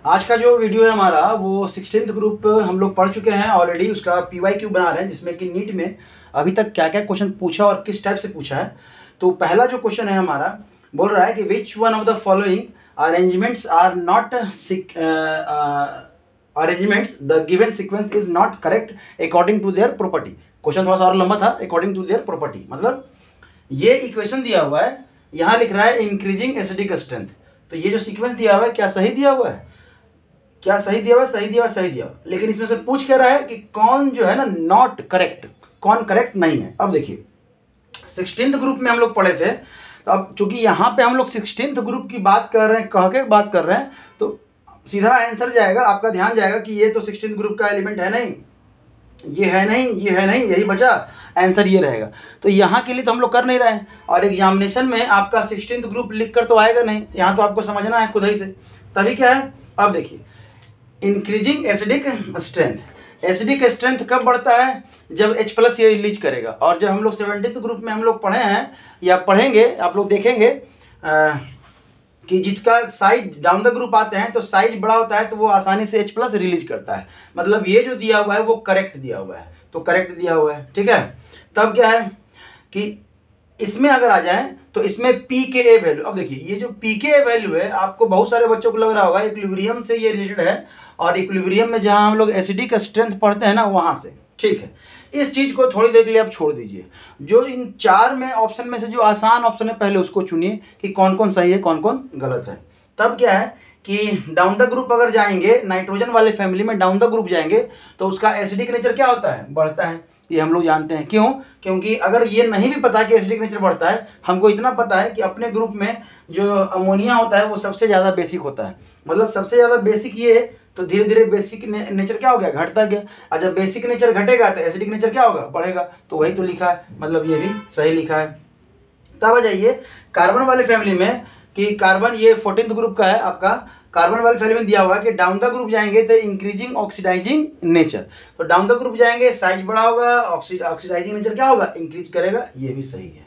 आज का जो वीडियो है हमारा वो 16th ग्रुप हम लोग पढ़ चुके हैं ऑलरेडी। उसका PYQ बना रहे हैं जिसमें कि नीट में अभी तक क्या क्या क्वेश्चन पूछा और किस टाइप से पूछा है। तो पहला जो क्वेश्चन है हमारा बोल रहा है कि which one of the following arrangements are not arrangements the given sequence is not correct according to their property. Question थोड़ा सा और लंबा था। अकॉर्डिंग टू देयर प्रॉपर्टी मतलब ये इक्वेशन दिया हुआ है, यहाँ लिख रहा है इंक्रीजिंग एसिडिक स्ट्रेंथ। तो ये जो सीक्वेंस दिया हुआ है क्या सही दिया हुआ है? क्या सही दिया हुआ है? सही दिया हुआ, सही दिया हुआ। लेकिन इसमें से पूछ क्या रहा है कि कौन जो है ना नॉट करेक्ट, कौन करेक्ट नहीं है। अब देखिए 16th ग्रुप में हम लोग पढ़े थे, तो अब चूंकि यहाँ पे हम लोग 16th ग्रुप की बात कर रहे हैं, कह के बात कर रहे हैं, तो सीधा आंसर जाएगा, आपका ध्यान जाएगा कि ये तो 16th ग्रुप का एलिमेंट है नहीं, ये है नहीं, ये है नहीं, यही बचा, आंसर ये रहेगा। तो यहाँ के लिए तो हम लोग कर नहीं रहे हैं, और एग्जामिनेशन में आपका 16th ग्रुप लिख कर तो आएगा नहीं, यहाँ तो आपको समझना है खुद ही से। तभी क्या है, अब देखिए increasing acidic strength, acidic strength कब बढ़ता है? जब H+ ये रिलीज करेगा। और जब हम लोग 17th ग्रुप में हम लोग पढ़े हैं या पढ़ेंगे, आप लोग देखेंगे कि जिसका साइज डाउन द ग्रुप आते हैं तो साइज बड़ा होता है तो वो आसानी से H+ रिलीज करता है। मतलब ये जो दिया हुआ है वो करेक्ट दिया हुआ है, तो करेक्ट दिया हुआ है, ठीक है। तब क्या है कि इसमें अगर आ जाए तो इसमें pKa वैल्यू, अब देखिए ये जो pKa वैल्यू है, आपको बहुत सारे बच्चों को लग रहा होगा इक्विलिब्रियम से ये रिलेटेड है, और इक्विलिब्रियम में जहां हम लोग एसिडिक स्ट्रेंथ पढ़ते हैं ना वहां से, ठीक है। इस चीज को थोड़ी देर के लिए आप छोड़ दीजिए। जो इन चार में ऑप्शन में से जो आसान ऑप्शन है पहले उसको चुनिए कि कौन कौन सही है कौन कौन गलत है। तब क्या है कि डाउन द ग्रुप अगर जाएंगे, नाइट्रोजन वाले फैमिली में डाउन द ग्रुप जाएंगे तो उसका एसिडिक नेचर क्या होता है? बढ़ता है। ये हम लोग जानते हैं। क्यों? क्योंकि अगर ये नहीं भी पता कि एसिडिक नेचर बढ़ता है, हमको इतना पता है कि अपने ग्रुप में जो अमोनिया होता है वो सबसे ज़्यादा बेसिक होता है। मतलब सबसे ज़्यादा बेसिक ये है, तो धीरे धीरे बेसिक नेचर क्या हो गया? घटता गया। और जब बेसिक नेचर घटेगा तो एसिडिक नेचर क्या होगा? बढ़ेगा। तो वही तो लिखा है, मतलब ये भी सही लिखा है। तब आ जाइए कार्बन वाले फैमिली में, कि कार्बन ये 14th ग्रुप का है आपका। कार्बन वाले फैमिली में दिया हुआ है कि डाउन द ग्रुप जाएंगे तो इंक्रीजिंग ऑक्सीडाइजिंग नेचर, तो डाउन द ग्रुप जाएंगे साइज बड़ा होगा, ऑक्सीडाइजिंग नेचर क्या होगा? इंक्रीज करेगा। ये भी सही है।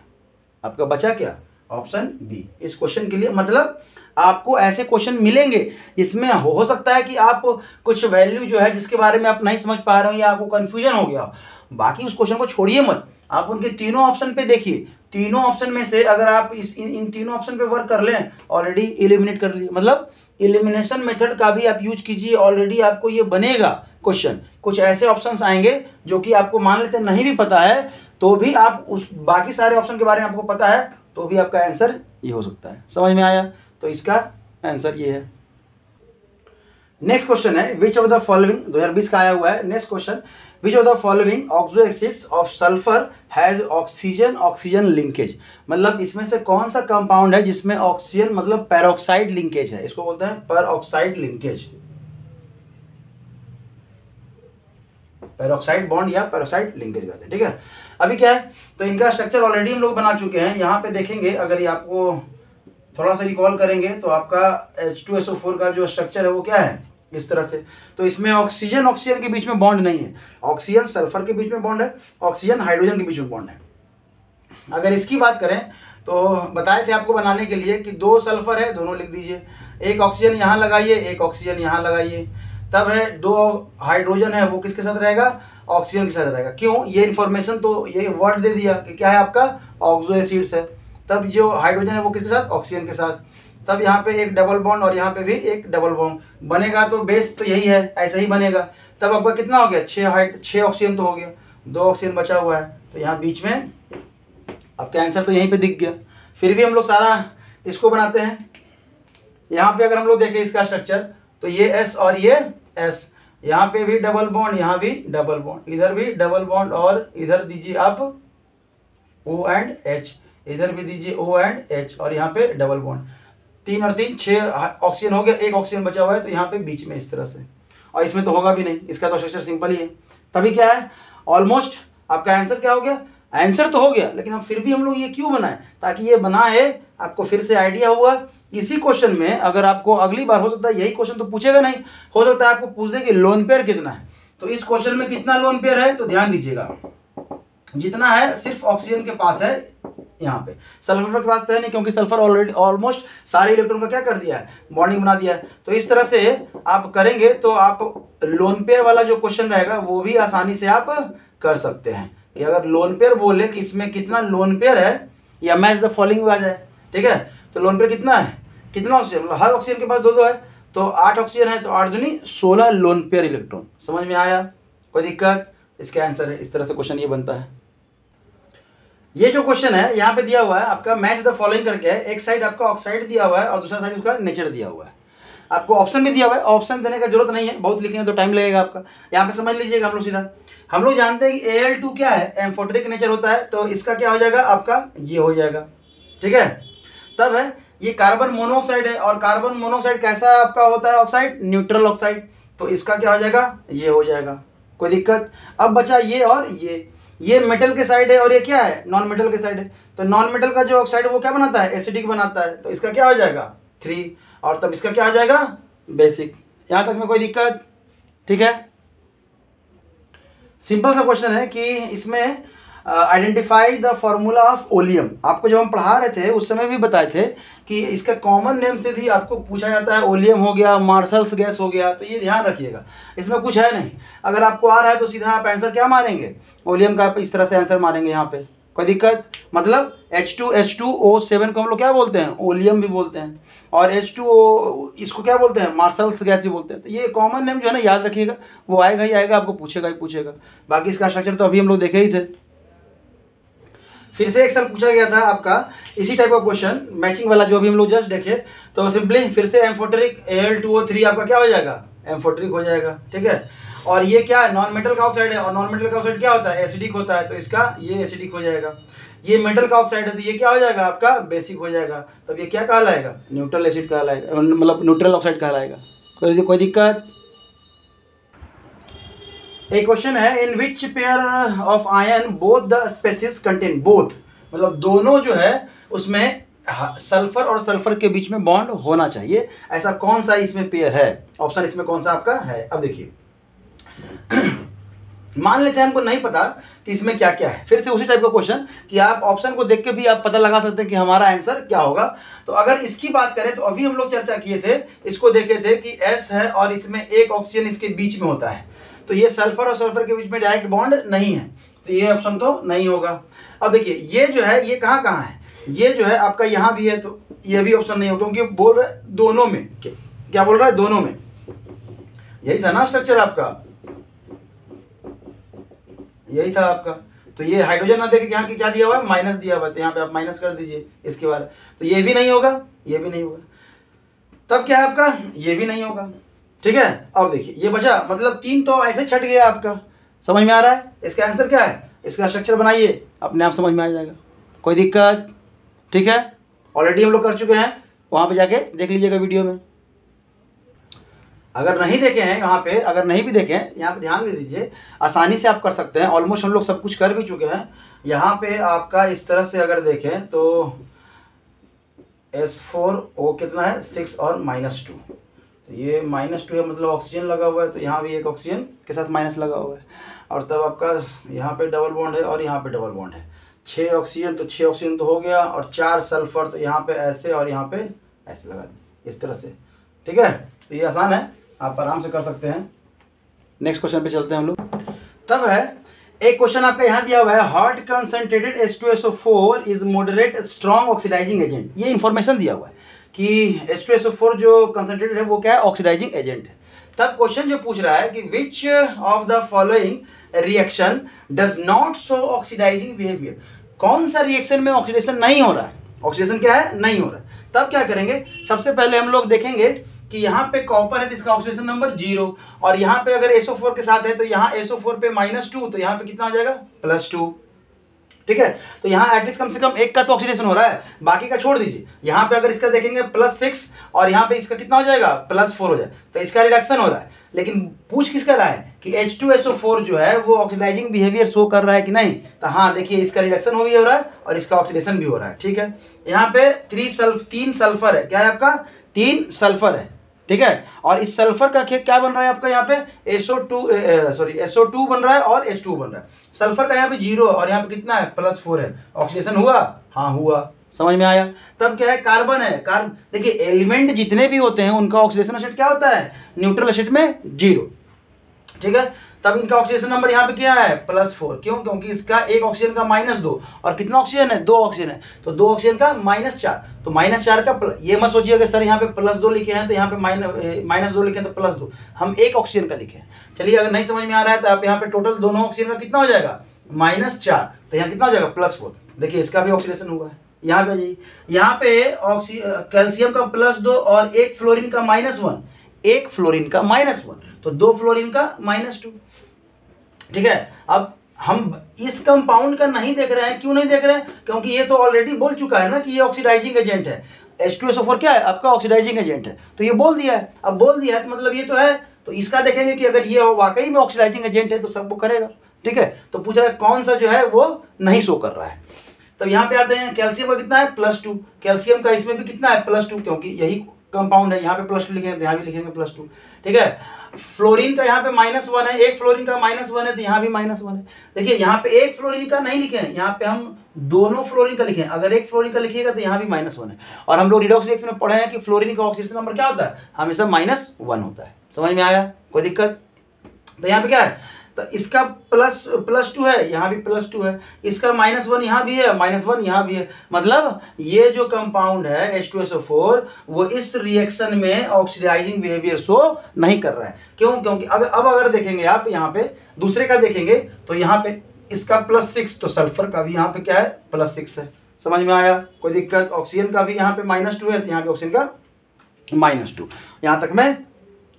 आपका बचा क्या? ऑप्शन बी इस क्वेश्चन के लिए। मतलब आपको ऐसे क्वेश्चन मिलेंगे जिसमें हो सकता है कि आप कुछ वैल्यू जो है जिसके बारे में आप नहीं समझ पा रहे हो या आपको कंफ्यूजन हो गया हो, बाकी उस क्वेश्चन को छोड़िए मत, आप उनके तीनों ऑप्शन पे देखिए। तीनों ऑप्शन में से अगर आप इन तीनों ऑप्शन पे वर्क कर लें, ऑलरेडी एलिमिनेट कर लिए, मतलब एलिमिनेशन मेथड का भी आप यूज कीजिए, ऑलरेडी आपको ये बनेगा क्वेश्चन। कुछ ऐसे ऑप्शंस आएंगे जो कि आपको मान लेते नहीं भी पता है, तो भी आप उस बाकी सारे ऑप्शन के बारे में आपको पता है, तो भी आपका आंसर ये हो सकता है। समझ में आया? तो इसका आंसर ये है। नेक्स्ट क्वेश्चन है विच ऑफ द फॉलोइंग, 2020 का आया हुआ है। Next question, which of the following oxo acids of sulphur has oxygen oxygen linkage. मतलब इसमें से कौन सा कंपाउंड है जिसमें ऑक्सीजन मतलब पेरोक्साइड लिंकेज है? इसको बोलते हैं पेरोक्साइड लिंकेज, पेरोक्साइड बॉन्ड या पेरोक्साइड लिंकेज कहते हैं, ठीक है। अभी क्या है, तो इनका स्ट्रक्चर ऑलरेडी हम लोग बना चुके हैं। यहाँ पे देखेंगे, अगर ये आपको थोड़ा सा रिकॉल करेंगे तो आपका H2SO4 का जो स्ट्रक्चर है वो क्या है? इस तरह से। तो इसमें ऑक्सीजन ऑक्सीजन के बीच में बॉन्ड नहीं है, ऑक्सीजन सल्फर के बीच में बॉन्ड है, ऑक्सीजन हाइड्रोजन के बीच में बॉन्ड है। अगर इसकी बात करें तो बताए थे आपको बनाने के लिए कि 2 सल्फर है, दोनों लिख दीजिए, एक ऑक्सीजन यहाँ लगाइए, एक ऑक्सीजन यहाँ लगाइए। तब है 2 हाइड्रोजन है, वो किसके साथ रहेगा? ऑक्सीजन के साथ रहेगा। क्यों? ये इन्फॉर्मेशन तो ये वर्ड दे दिया कि क्या है आपका? ऑक्सो एसिड्स है। तब जो हाइड्रोजन है वो किसके साथ? ऑक्सीजन के साथ। तब यहाँ पे एक डबल बॉन्ड और यहाँ पे भी एक डबल बॉन्ड बनेगा, तो बेस तो यही है, ऐसा ही बनेगा। तब आपका कितना हो गया? 6 ऑक्सीजन तो हो गया, 2 ऑक्सीजन बचा हुआ है, तो यहाँ बीच में आपका आंसर तो यहीं पे दिख गया। फिर भी हम लोग सारा इसको बनाते हैं। यहाँ पे अगर हम लोग देखें इसका स्ट्रक्चर, तो ये S और ये S, यहाँ पे भी डबल बॉन्ड, यहाँ भी डबल बॉन्ड, इधर भी डबल बॉन्ड, और इधर दीजिए आप O एंड H, इधर भी दीजिए O एंड H, और यहाँ पे डबल बॉन्ड। 3 और 3 6 ऑक्सीजन हो गया, एक ऑक्सीजन बचा हुआ है, तो यहाँ पे बीच में इस तरह से। और इसमें तो होगा भी नहीं, इसका तो स्ट्रक्चर सिंपल ही है। तभी क्या है, ऑलमोस्ट आपका आंसर क्या हो गया? आंसर तो हो गया, लेकिन अब फिर भी हम लोग ये क्यों बनाए? ताकि ये बनाए आपको फिर से आइडिया हुआ। इसी क्वेश्चन में अगर आपको अगली बार, हो सकता है यही क्वेश्चन तो पूछेगा नहीं, हो सकता है आपको पूछ दे कि लोन पेयर कितना है। तो इस क्वेश्चन में कितना लोन पेयर है? तो ध्यान दीजिएगा, जितना है सिर्फ ऑक्सीजन के पास है, यहाँ पे सल्फर के पास तो है नहीं, क्योंकि सल्फर ऑलरेडी ऑलमोस्ट सारे इलेक्ट्रॉन का क्या कर दिया है, बॉन्डिंग बना दिया है। तो इस तरह से आप करेंगे तो आप लोन पेयर वाला जो क्वेश्चन रहेगा वो भी आसानी से आप कर सकते हैं, कि अगर लोन पेयर बोले कि इसमें कितना लोन पेयर है या मैच द फॉलोइंग आ जाए, ठीक है। तो लोन पेयर कितना है, कितना ऑक्सीजन, मतलब हर ऑक्सीजन के पास दो है, तो 8 ऑक्सीजन है, तो 8 दूनी 16 लोन पेयर इलेक्ट्रॉन। समझ में आया, कोई दिक्कत? इसका आंसर है, इस तरह से क्वेश्चन ये बनता है। ये जो क्वेश्चन है यहाँ पे दिया हुआ है आपका मैच द फॉलोइंग करके है, एक साइड आपका ऑक्साइड दिया हुआ है और दूसरा साइड उसका नेचर दिया हुआ है। आपको ऑप्शन भी दिया हुआ है, ऑप्शन देने का जरूरत नहीं है, बहुत लिखेंगे तो टाइम लगेगा आपका। यहाँ पे समझ लीजिएगा हम लोग सीधा, हम लोग जानते हैं कि Al2 क्या है, एम्फोटेरिक नेचर होता है, तो इसका क्या हो जाएगा आपका, ये हो जाएगा, ठीक है। तब है ये कार्बन मोनोऑक्साइड है, और कार्बन मोनोऑक्साइड कैसा आपका होता है ऑक्साइड, न्यूट्रल ऑक्साइड, तो इसका क्या हो जाएगा, ये हो जाएगा। कोई दिक्कत? अब बचा ये और ये मेटल के साइड है और ये क्या है, नॉन मेटल के साइड है। तो नॉन मेटल का जो ऑक्साइड है वो क्या बनाता है, एसिडिक बनाता है, तो इसका क्या हो जाएगा 3, और तब इसका क्या हो जाएगा बेसिक। यहाँ तक में कोई दिक्कत? ठीक है, सिंपल सा क्वेश्चन है कि इसमें identify the formula of oleum. आपको जब हम पढ़ा रहे थे उस समय भी बताए थे कि इसका कॉमन नेम से भी आपको पूछा जाता है, ओलियम हो गया, मार्शल्स गैस हो गया, तो ये ध्यान रखिएगा, इसमें कुछ है नहीं। अगर आपको आ रहा है तो सीधा आप आंसर क्या मारेंगे, ओलियम का आप इस तरह से आंसर मारेंगे यहाँ पे। कोई दिक्कत? मतलब H2SO7 को हम लोग क्या बोलते हैं, ओलियम भी बोलते हैं, और H2O इसको क्या बोलते हैं, मार्शल्स गैस भी बोलते हैं। तो ये कॉमन नेम जो है ना याद रखिएगा, वो आएगा ही आएगा, आपको पूछेगा ही पूछेगा। बाकी इसका स्ट्रक्चर तो अभी हम लोग देखे ही थे। फिर से एक साल पूछा गया था आपका इसी टाइप का क्वेश्चन, मैचिंग वाला जो अभी हम लोग जस्ट देखे, तो सिंपली फिर से एम्फोटेरिक Al2O3 आपका क्या हो जाएगा, एम्फोटेरिक हो जाएगा, ठीक है। और ये क्या है, नॉन मेटल का ऑक्साइड है, और नॉन मेटल का ऑक्साइड क्या होता है, एसिडिक होता है, तो इसका ये एसिडिक हो जाएगा। ये मेटल का ऑक्साइड है तो ये क्या हो जाएगा आपका बेसिक हो जाएगा, तब ये क्या कहलाएगा, न्यूट्रल एसिड कहलाएगा, मतलब न्यूट्रल ऑक्साइड कहलाएगा। कोई दिक्कत? एक क्वेश्चन है, in which pair of ion both the species contain both, मतलब दोनों जो है उसमें सल्फर और सल्फर के बीच में बॉन्ड होना चाहिए, ऐसा कौन सा इसमें पेयर है, ऑप्शन इसमें कौन सा आपका है। अब देखिए मान लेते हैं हमको नहीं पता कि इसमें क्या क्या है, फिर से उसी टाइप का क्वेश्चन कि आप ऑप्शन को देख के भी आप पता लगा सकते हैं कि हमारा आंसर क्या होगा। तो अगर इसकी बात करें तो अभी हम लोग चर्चा किए थे, इसको देखे थे कि S है और इसमें एक ऑक्सीजन इसके बीच में होता है, तो ये सल्फर और सल्फर के बीच में डायरेक्ट बॉन्ड नहीं है, तो ये ऑप्शन तो नहीं होगा। अब देखिए ये जो है ये कहाँ कहाँ है, ये जो है आपका यहाँ भी है, तो ये भी ऑप्शन नहीं होगा, क्योंकि बोल रहा है दोनों में, क्या बोल रहा है, दोनों में। यही था ना स्ट्रक्चर आपका, यही था आपका। तो ये हाइड्रोजन ना देखे यहाँ की क्या दिया हुआ है, माइनस दिया हुआ है, तो यहाँ पे आप माइनस कर दीजिए इसके बाद, तो ये भी नहीं होगा, ये भी नहीं होगा, तब क्या है आपका, ये भी नहीं होगा, ठीक है। अब देखिए ये बचा, मतलब 3 तो ऐसे छट गया आपका। समझ में आ रहा है? इसका आंसर क्या है, इसका स्ट्रक्चर बनाइए, अपने आप समझ में आ जाएगा। कोई दिक्कत? ठीक है, ऑलरेडी हम लोग कर चुके हैं, वहाँ पे जाके देख लीजिएगा वीडियो में। अगर नहीं देखे हैं यहाँ पे, अगर नहीं भी देखे हैं यहाँ पे ध्यान दे दीजिए, आसानी से आप कर सकते हैं, ऑलमोस्ट हम लोग सब कुछ कर भी चुके हैं। यहाँ पे आपका इस तरह से अगर देखें तो S4O कितना है 6 और -2, तो ये -2 है, मतलब ऑक्सीजन लगा हुआ है, तो यहाँ भी एक ऑक्सीजन के साथ माइनस लगा हुआ है, और तब आपका यहाँ पे डबल बॉन्ड है और यहाँ पे डबल बॉन्ड है, 6 ऑक्सीजन, तो 6 ऑक्सीजन तो हो गया, और 4 सल्फर, तो यहाँ पे ऐसे और यहाँ पे ऐसे लगा दिए इस तरह से, ठीक है। तो ये आसान है, आप आराम से कर सकते हैं। नेक्स्ट क्वेश्चन पे चलते हैं हम लोग। तब है एक क्वेश्चन आपका यहाँ दिया हुआ है, hot concentrated H2SO4 is moderate strong oxidising agent. ये इन्फॉर्मेशन दिया हुआ है कि H2SO4 जो कंसंट्रेटेड है वो क्या है, ऑक्सीडाइजिंग एजेंट है। तब क्वेश्चन जो पूछ रहा है कि which of the following reaction does not show oxidising behaviour, कौन सा रिएक्शन में ऑक्सीडेशन नहीं हो रहा है, ऑक्सीडेशन क्या है, नहीं हो रहा है। तब क्या करेंगे, सबसे पहले हम लोग देखेंगे कि यहाँ पे कॉपर है तो इसका ऑक्सीडेशन नंबर 0, और यहाँ पे अगर SO4 के साथ है तो यहाँ SO4 पे -2, तो यहाँ पे कितना हो जाएगा +2, ठीक है। तो यहाँ एटलीस्ट कम से कम एक का तो ऑक्सीडेशन हो रहा है, बाकी का छोड़ दीजिए। यहाँ पे अगर इसका देखेंगे +6 और यहाँ पे इसका कितना हो जाएगा +4 हो जाए, तो इसका रिडक्शन हो रहा है। लेकिन पूछ किसका रहा है कि H2SO4 जो है वो ऑक्सीडाइजिंग बिहेवियर शो कर रहा है कि नहीं, तो हाँ देखिए इसका रिडक्शन भी हो रहा है और इसका ऑक्सीडेशन भी हो रहा है, ठीक है। यहाँ पे 3 सल्फर है, क्या है आपका 3 सल्फर है, ठीक है। और इस सल्फर का क्या बन रहा है आपका यहाँ पे SO2 बन रहा है और H2 बन रहा है। सल्फर का यहाँ पे 0 और यहाँ पे कितना है +4 है। ऑक्सीडेशन हुआ? हाँ हुआ। समझ में आया? तब क्या है कार्बन है। देखिए एलिमेंट जितने भी होते हैं उनका ऑक्सीडेशन स्टेट क्या होता है? न्यूट्रल स्टेट में 0। ठीक है। तब इनका ऑक्सीडेशन नंबर यहाँ पे क्या है? +4। क्यों? क्योंकि इसका एक ऑक्सीजन का -2 और कितना ऑक्सीजन है? 2 ऑक्सीजन है, तो 2 ऑक्सीजन का -4, तो -4 का ये मत सोचिएगा सर यहाँ पे +2 लिखे हैं तो यहाँ पे -2 लिखे हैं तो +2, हम एक ऑक्सीजन का लिखे हैं। चलिए अगर नहीं समझ में आ रहा है तो आप यहाँ पे टोटल दोनों ऑक्सीजन का कितना हो जाएगा? -4, तो यहाँ कितना हो जाएगा? +4। देखिए इसका भी ऑक्सीडेशन हुआ है। यहाँ पे जी यहाँ पे कैल्शियम का +2 और एक फ्लोरीन का -1, एक फ्लोरीन का -1, तो 2 फ्लोरीन का -2। ठीक है। अब हम इस कंपाउंड का नहीं देख रहे हैं। क्यों नहीं देख रहे हैं? क्योंकि ये तो ऑलरेडी बोल चुका है ना कि ये ऑक्सीडाइजिंग एजेंट है। H2SO4 क्या है? आपका ऑक्सीडाइजिंग एजेंट है, तो ये बोल दिया है। अब बोल दिया है तो मतलब ये तो है, तो इसका देखेंगे कि अगर ये वाकई में ऑक्सीडाइजिंग एजेंट है तो सब वो करेगा। ठीक है। तो पूछ रहा है कौन सा जो है वो नहीं शो कर रहा है। तो यहाँ पे आते हैं, कैल्शियम का कितना है? +2। कैल्शियम का इसमें भी कितना है? +2, क्योंकि यही कंपाउंड है। यहाँ पे +2 लिखेंगे तो यहाँ भी लिखेंगे +2। ठीक है। फ्लोरीन का यहाँ पे -1 है, एक फ्लोरीन का -1 है तो यहाँ भी -1 है। देखिए यहाँ पे एक फ्लोरीन का नहीं लिखे हैं, यहाँ पे हम दोनों फ्लोरीन का लिखे हैं। अगर एक फ्लोरीन का लिखिएगा तो यहाँ भी -1 है। और हम लोग रिडॉक्स रिएक्शन में पढ़े हैं कि फ्लोरीन का ऑक्सीजन नंबर क्या होता है? हमेशा -1 होता है। समझ में आया? कोई दिक्कत? तो यहाँ पे क्या है? तो इसका +2 है, यहाँ भी +2 है, इसका -1 यहाँ भी है, -1 यहाँ भी है। मतलब ये जो कंपाउंड है H2SO4 वो इस रिएक्शन में ऑक्सीडाइजिंग बिहेवियर शो नहीं कर रहा है। क्यों? क्योंकि अगर देखेंगे आप यहाँ पे दूसरे का देखेंगे तो यहाँ पे इसका +6, तो सल्फर का भी यहाँ पे क्या है? +6 है। समझ में आया? कोई दिक्कत? ऑक्सीजन का भी यहाँ पे -2 है तो यहाँ पे ऑक्सीजन का -2। यहाँ तक में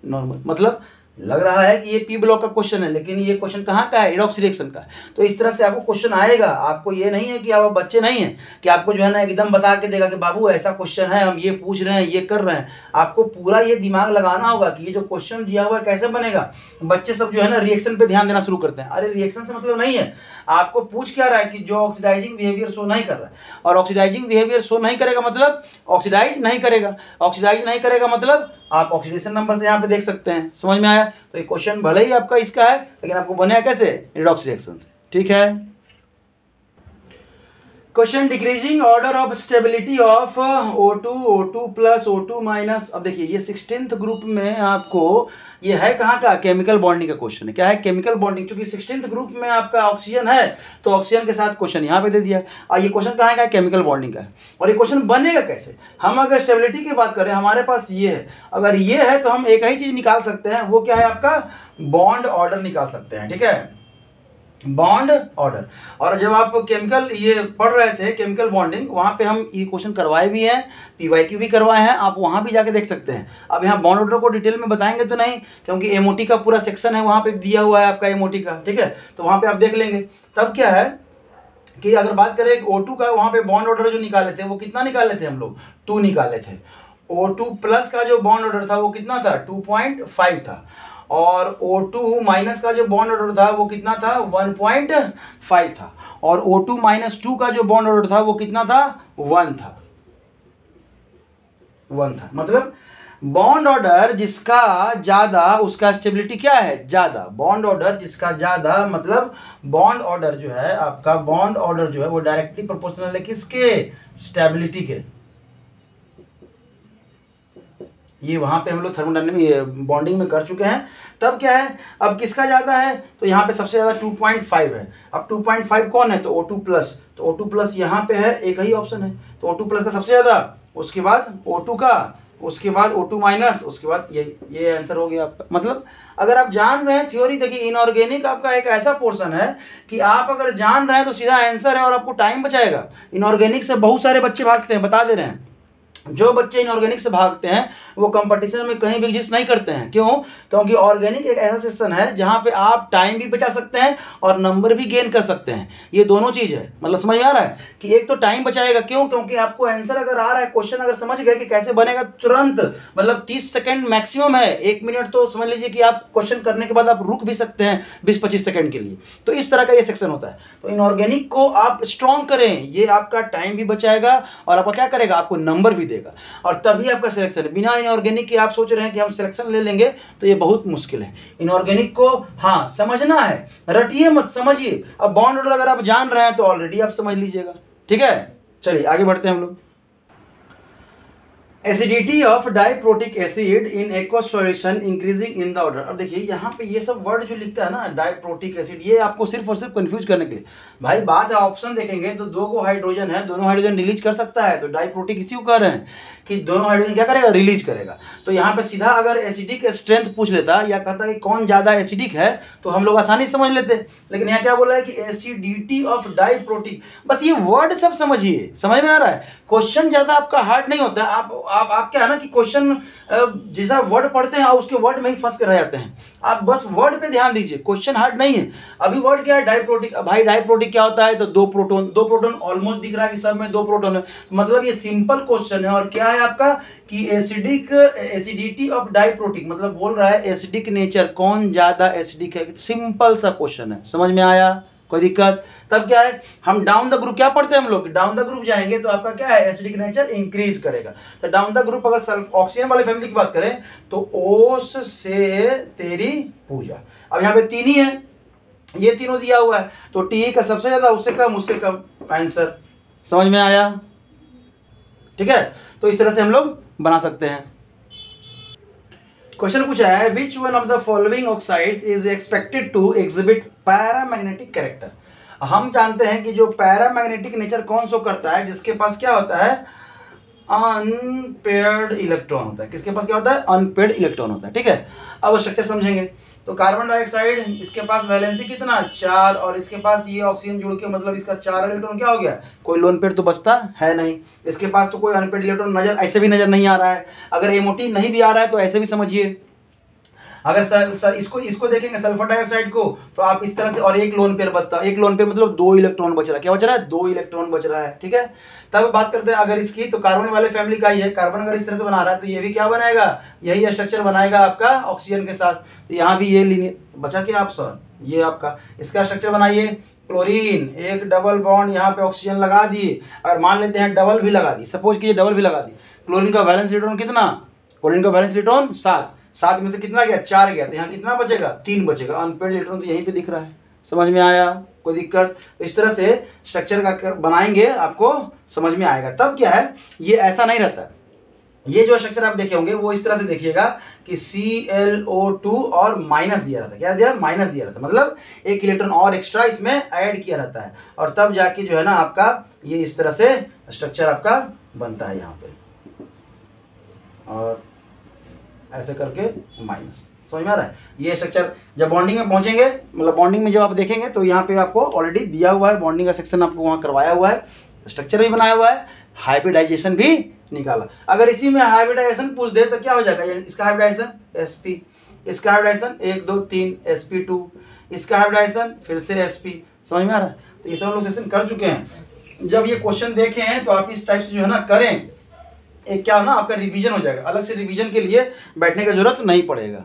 नॉर्मल। मतलब लग रहा है कि ये पी ब्लॉक का क्वेश्चन है, लेकिन ये क्वेश्चन कहाँ का है? रिडॉक्स रिएक्शन का। तो इस तरह से आपको क्वेश्चन आएगा। आपको ये नहीं है कि आप बच्चे नहीं हैं कि आपको जो है ना एकदम बता के देगा कि बाबू ऐसा क्वेश्चन है, हम ये पूछ रहे हैं, ये कर रहे हैं। आपको पूरा ये दिमाग लगाना होगा कि ये जो क्वेश्चन दिया हुआ है कैसे बनेगा। बच्चे सब जो है ना रिएक्शन पे ध्यान देना शुरू करते हैं। अरे रिएक्शन से मतलब नहीं है, आपको पूछ क्या रहा है कि जो ऑक्सीडाइजिंग बिहेवियर शो नहीं कर रहा है, और ऑक्सीडाइजिंग बिहेवियर शो नहीं करेगा मतलब ऑक्सीडाइज नहीं करेगा। ऑक्सीडाइज नहीं करेगा मतलब आप ऑक्सीडेशन नंबर से यहाँ पे देख सकते हैं। समझ में आया? तो ये क्वेश्चन भले ही आपका इसका है, लेकिन आपको बनेगा कैसे? रिडॉक्स रिएक्शन से। ठीक है। Question decreasing order of stability of O2, O2+, O2-। अब देखिए ये 16th ग्रुप में आपको ये है कहाँ का? केमिकल बॉन्डिंग का क्वेश्चन है। क्या है? Chemical bonding. चूंकि 16th ग्रुप में आपका ऑक्सीजन है तो ऑक्सीजन के साथ क्वेश्चन यहाँ पे दे दिया है। और ये क्वेश्चन कहाँ का है? केमिकल बॉन्डिंग का है। और ये क्वेश्चन बनेगा कैसे? हम अगर स्टेबिलिटी की बात करें, हमारे पास ये है, अगर ये है तो हम एक ही चीज निकाल सकते हैं। वो क्या है? आपका बॉन्ड ऑर्डर निकाल सकते हैं। ठीक है, बॉन्ड ऑर्डर। और जब आप केमिकल ये पढ़ रहे थे केमिकल बॉन्डिंग, वहाँ पे हम ये क्वेश्चन करवाए भी हैं, PYQ भी करवाए हैं, आप वहाँ भी जाके देख सकते हैं। अब यहाँ बॉन्ड ऑर्डर को डिटेल में बताएंगे तो नहीं, क्योंकि एमओटी का पूरा सेक्शन है, वहाँ पे दिया हुआ है आपका एमओटी का। ठीक है, तो वहाँ पे आप देख लेंगे। तब क्या है कि अगर बात करें O2 का, वहाँ पे बॉन्ड ऑर्डर जो निकाले थे वो कितना निकाले थे हम लोग? 2 निकाले थे। O2+ का जो बॉन्ड ऑर्डर था वो कितना था? 2.5 था। और O2- का जो बॉन्ड ऑर्डर था वो कितना था? 1.5 था। और O2-2 का जो बॉन्ड ऑर्डर था वो कितना था? 1 था। मतलब बॉन्ड ऑर्डर जिसका ज्यादा उसका स्टेबिलिटी क्या है? ज्यादा। बॉन्ड ऑर्डर जिसका ज्यादा मतलब बॉन्ड ऑर्डर जो है आपका, बॉन्ड ऑर्डर जो है वो डायरेक्टली प्रोपोर्शनल है किसके? स्टेबिलिटी के। ये वहाँ पे हम लोग थर्मोडायनेमिक बॉन्डिंग में कर चुके हैं। तब क्या है? अब किसका ज़्यादा है? तो यहाँ पे सबसे ज़्यादा 2.5 है। अब 2.5 कौन है? तो O2+। तो O2+ यहाँ पे है, एक ही ऑप्शन है, तो O2+ का सबसे ज़्यादा, उसके बाद O2 का, उसके बाद O2-, उसके बाद ये आंसर हो गया आपका। मतलब अगर आप जान रहे हैं थ्योरी, देखिए इनऑर्गेनिक आपका एक ऐसा पोर्शन है कि आप अगर जान रहे हैं तो सीधा आंसर है और आपको टाइम बचाएगा। इनऑर्गेनिक से बहुत सारे बच्चे भागते हैं, बता दे रहे हैं। जो बच्चे इनऑर्गेनिक से भागते हैं वो कंपटीशन में कहीं भी एग्जिस्ट नहीं करते हैं। क्यों? क्योंकि ऑर्गेनिक एक ऐसा सेक्शन है जहां पे आप टाइम भी बचा सकते हैं और नंबर भी गेन कर सकते हैं। ये दोनों चीज़ है। मतलब समझ में आ रहा है कि एक तो टाइम बचाएगा। क्यों? क्योंकि आपको आंसर अगर आ रहा है, क्वेश्चन अगर समझ गए कि कैसे बनेगा, तुरंत, मतलब 30 सेकेंड मैक्सिमम है, 1 मिनट तो समझ लीजिए कि आप क्वेश्चन करने के बाद आप रुक भी सकते हैं 20-25 सेकेंड के लिए। तो इस तरह का ये सेक्शन होता है। तो इनऑर्गेनिक को आप स्ट्रॉन्ग करें, ये आपका टाइम भी बचाएगा और आपका क्या करेगा? आपको नंबर भी देगा और तभी आपका सिलेक्शन है। बिना इनऑर्गेनिक के आप सोच रहे हैं कि हम सिलेक्शन ले लेंगे तो ये बहुत मुश्किल है। इनऑर्गेनिक को हाँ समझना है, रटिए मत, समझिए। अब बॉन्ड ऑर्डर अगर आप जान रहे हैं तो ऑलरेडी आप समझ लीजिएगा, ठीक है। चलिए आगे बढ़ते हैं हम लोग। Acidity of diprotic acid in aqueous solution increasing in the order. अब देखिए यहाँ पे ये सब वर्ड जो लिखता है ना डाइप्रोटिक एसिड, ये आपको सिर्फ और सिर्फ कंफ्यूज करने के लिए। भाई बात है ऑप्शन देखेंगे तो दो को हाइड्रोजन है, दोनों हाइड्रोजन रिलीज कर सकता है, तो डाइप्रोटिक इसी को कह रहे हैं कि दोनों हाइड्रोजन क्या करेगा, रिलीज करेगा। तो यहाँ पे सीधा अगर एसिडिक स्ट्रेंथ पूछ लेता या कहता कि कौन ज़्यादा एसिडिक है तो हम लोग आसानी से समझ लेते, लेकिन यहाँ क्या बोला है कि एसिडिटी ऑफ डाइप्रोटिक। बस ये वर्ड सब समझिए, समझ में आ रहा है। क्वेश्चन ज़्यादा आपका हार्ड नहीं होता। आप क्या है ना कि क्वेश्चन जैसा वर्ड पढ़ते हैं उसके वर्ड में ही फंस कर रह जाते हैं। आप बस वर्ड पे ध्यान दीजिए, क्वेश्चन हार्ड नहीं है। अभी वर्ड क्या है, डाइप्रोटिक। भाई डाइप्रोटिक क्या होता है, तो दो प्रोटोन ऑलमोस्ट दिख रहा है कि सब में दो प्रोटोन है, मतलब ये सिंपल क्वेश्चन है। और क्या है आपका कि एसिडिटी ऑफ डाइप्रोटिक, मतलब बोल रहा है एसिडिक नेचर, कौन ज्यादा एसिडिक है। सिंपल सा क्वेश्चन है, समझ में आया, कोई दिक्कत। तब क्या है, हम डाउन द ग्रुप क्या पढ़ते हैं हम लोग, डाउन द ग्रुप जाएंगे तो आपका क्या है, एसिडिक नेचर इंक्रीज करेगा। तो डाउन द ग्रुप अगर सल्फ ऑक्सीजन वाली फैमिली की बात करें तो ओस से तेरी पूजा। अब यहाँ पे तीन ही है, ये तीनों दिया हुआ है, तो टी का सबसे ज्यादा, उससे कम, उससे कम, आंसर। समझ में आया, ठीक है। तो इस तरह से हम लोग बना सकते हैं। क्वेश्चन पूछा है which one of the following oxides is expected to exhibit paramagnetic character. हम जानते हैं कि जो पैरामैग्नेटिक नेचर कौन सो करता है, जिसके पास क्या होता है, अनपेयर्ड इलेक्ट्रॉन होता है। किसके पास क्या होता है, अनपेयर्ड इलेक्ट्रॉन होता है, ठीक है। अब स्ट्रक्चर समझेंगे तो कार्बन डाइऑक्साइड, इसके पास वैलेंसी कितना, 4, और इसके पास ये ऑक्सीजन जुड़ के मतलब इसका 4 इलेक्ट्रॉन क्या हो गया, कोई लोन पेयर तो बचता है नहीं। इसके पास तो कोई अनपेयर्ड इलेक्ट्रॉन नजर ऐसे भी नजर नहीं आ रहा है। अगर एमओटी नहीं भी आ रहा है तो ऐसे भी समझिए। अगर इसको देखेंगे सल्फर डाइऑक्साइड को तो आप इस तरह से, और एक लोन पेयर बचता है, एक लोन पेयर मतलब 2 इलेक्ट्रॉन बच रहा है। क्या बच रहा है, 2 इलेक्ट्रॉन बच रहा है, ठीक है। तब बात करते हैं अगर इसकी, तो कार्बन वाले फैमिली का ही है। कार्बन अगर इस तरह से बना रहा है तो ये भी क्या बनाएगा, यही स्ट्रक्चर बनाएगा आपका ऑक्सीजन के साथ। तो यहाँ भी ये लीनियर बचा के ऑप्शन, ये आपका इसका स्ट्रक्चर बनाइए। क्लोरीन, एक डबल बॉन्ड यहाँ पे ऑक्सीजन लगा दिए। अगर मान लेते हैं डबल भी लगा दी, सपोज कीजिए डबल भी लगा दी। क्लोरीन का वैलेंस इलेक्ट्रॉन कितना, क्लोरीन का वैलेंस इलेक्ट्रॉन 7 में से कितना गया, 4 गया, तो यहाँ कितना बचेगा, 3 बचेगा। अनपेयर्ड इलेक्ट्रॉन तो यहीं पे दिख रहा है। समझ में आया, कोई दिक्कत। तो इस तरह से स्ट्रक्चर का बनाएंगे, आपको समझ में आएगा। तब क्या है, ये ऐसा नहीं रहता। ये जो स्ट्रक्चर आप देखे होंगे वो इस तरह से देखिएगा कि ClO2 और माइनस दिया रहता है। क्या दिया, माइनस दिया रहता है, मतलब एक इलेक्ट्रॉन और एक्स्ट्रा इसमें ऐड किया रहता है, और तब जाके जो है ना आपका ये इस तरह से स्ट्रक्चर आपका बनता है यहाँ पे, और ऐसे करके माइनस। समझ में आ रहा है। ये स्ट्रक्चर जब बॉन्डिंग में पहुंचेंगे, मतलब बॉन्डिंग में जब आप देखेंगे तो यहाँ पे आपको ऑलरेडी दिया हुआ है, बॉन्डिंग का सेक्शन आपको वहाँ करवाया हुआ है, स्ट्रक्चर भी बनाया हुआ है, हाइब्रिडाइजेशन भी निकाला। अगर इसी में हाइब्रिडाइजेशन पूछ दे तो क्या हो जाएगा, इसका हाइब्रिडाइजेशन sp, इसका हाइब्रिडाइजेशन 1 2 3 sp2, इसका हाइब्रिडाइजेशन फिर से sp। समझ में आ रहा है। तो ये सब हम लोग सेशन कर चुके हैं। जब ये क्वेश्चन देखे हैं तो आप इस टाइप से जो है ना करें, एक क्या ना आपका रिवीजन हो जाएगा। अलग से रिवीजन के लिए बैठने की जरूरत नहीं पड़ेगा।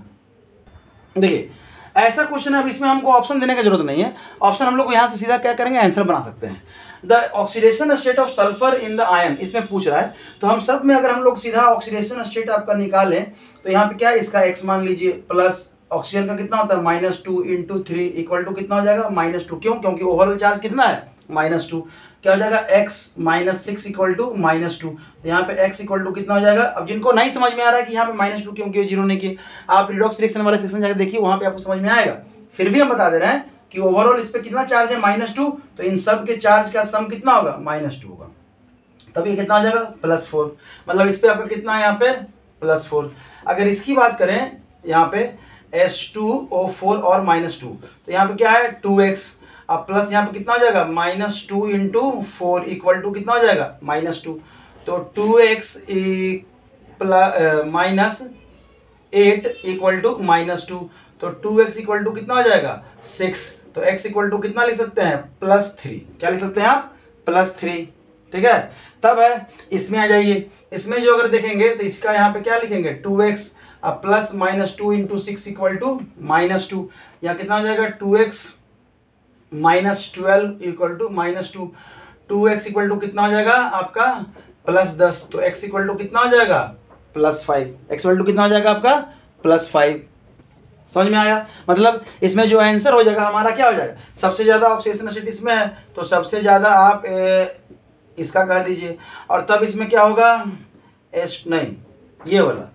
देखिए ऐसा क्वेश्चन है, अब इसमें हमको ऑप्शन देने की जरूरत नहीं है। ऑप्शन हम लोग यहाँ से सीधा क्या करेंगे, आंसर बना सकते हैं। The oxidation state of sulphur in the ion, इसमें पूछ रहा है, तो हम सब में अगर हम लोग सीधा ऑक्सीडेशन स्टेट आपका निकालें तो यहाँ पे क्या है, इसका x मान लीजिए, प्लस ऑक्सीजन का कितना होता है -2 × 3 इक्वल टू कितना हो जाएगा, -2। क्यों, क्योंकि ओवरऑल चार्ज कितना है, -2। क्या हो जाएगा, x -6 इक्वल टू -2। तो यहाँ पे x इक्वल टू कितना हो जाएगा। अब जिनको नहीं समझ में आ रहा है कि यहाँ पे -2 क्योंकि जीरो नहीं किए, आप रिडॉक्स रिएक्शन वाले सेक्शन जाकर देखिए, वहाँ पे आपको समझ में आएगा। फिर भी हम बता दे रहे हैं कि ओवरऑल इस पे कितना चार्ज है, -2, तो इन सब के चार्ज का सम कितना होगा, -2 होगा। तब ये कितना हो जाएगा, +4। मतलब इस पे आपका कितना है, यहाँ पे +4। अगर इसकी बात करें यहाँ पे H2O4 और -2, तो यहाँ पे क्या है 2x, अब प्लस यहाँ पे कितना हो जाएगा, -2 × 4 इक्वल टू कितना हो जाएगा, -2। तो 2x -8 इक्वल टू -2, तो 2x इक्वल टू कितना हो जाएगा, 6। तो x इक्वल टू कितना लिख सकते हैं, +3। क्या लिख सकते हैं आप, +3, ठीक है। तब है इसमें आ जाइए, इसमें जो अगर देखेंगे तो इसका यहाँ पे क्या लिखेंगे, 2x प्लस -2 × 6 इक्वल टू -2। यहाँ कितना हो जाएगा, 2x -12 equal to -2। 2x equal to कितना हो जाएगा आपका +10, तो x इक्वल टू कितना हो जाएगा +5, x इक्वल टू कितना हो जाएगा आपका +5। समझ में आया? मतलब इसमें जो आंसर हो जाएगा हमारा क्या हो जाएगा, सबसे ज़्यादा ऑक्सीडेशन स्टेट इसमें है तो सबसे ज़्यादा आप इसका कह दीजिए, और तब इसमें क्या होगा ये वाला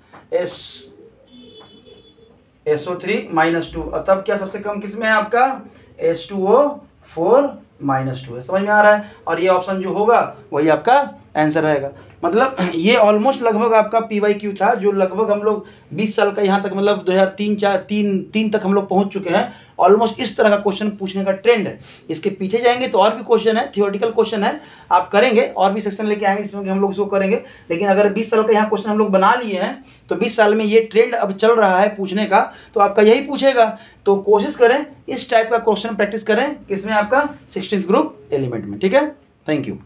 SO3-2, और तब क्या सबसे कम किसमें है आपका H2O4-2 है। समझ में आ रहा है? और ये ऑप्शन जो होगा वही आपका आंसर रहेगा। मतलब ये ऑलमोस्ट लगभग आपका PYQ था, जो लगभग हम लोग 20 साल का यहाँ तक मतलब 2003 तक हम लोग पहुँच चुके हैं। ऑलमोस्ट इस तरह का क्वेश्चन पूछने का ट्रेंड है। इसके पीछे जाएंगे तो और भी क्वेश्चन है, थियोरेटिकल क्वेश्चन है, आप करेंगे और भी सेक्शन लेके आएंगे जिसमें हम लोग इसको करेंगे। लेकिन अगर 20 साल का यहाँ क्वेश्चन हम लोग बना लिए हैं तो 20 साल में ये ट्रेंड अब चल रहा है पूछने का, तो आपका यही पूछेगा। तो कोशिश करें इस टाइप का क्वेश्चन प्रैक्टिस करें, किसमें आपका 16th ग्रुप एलिमेंट में। ठीक है, थैंक यू।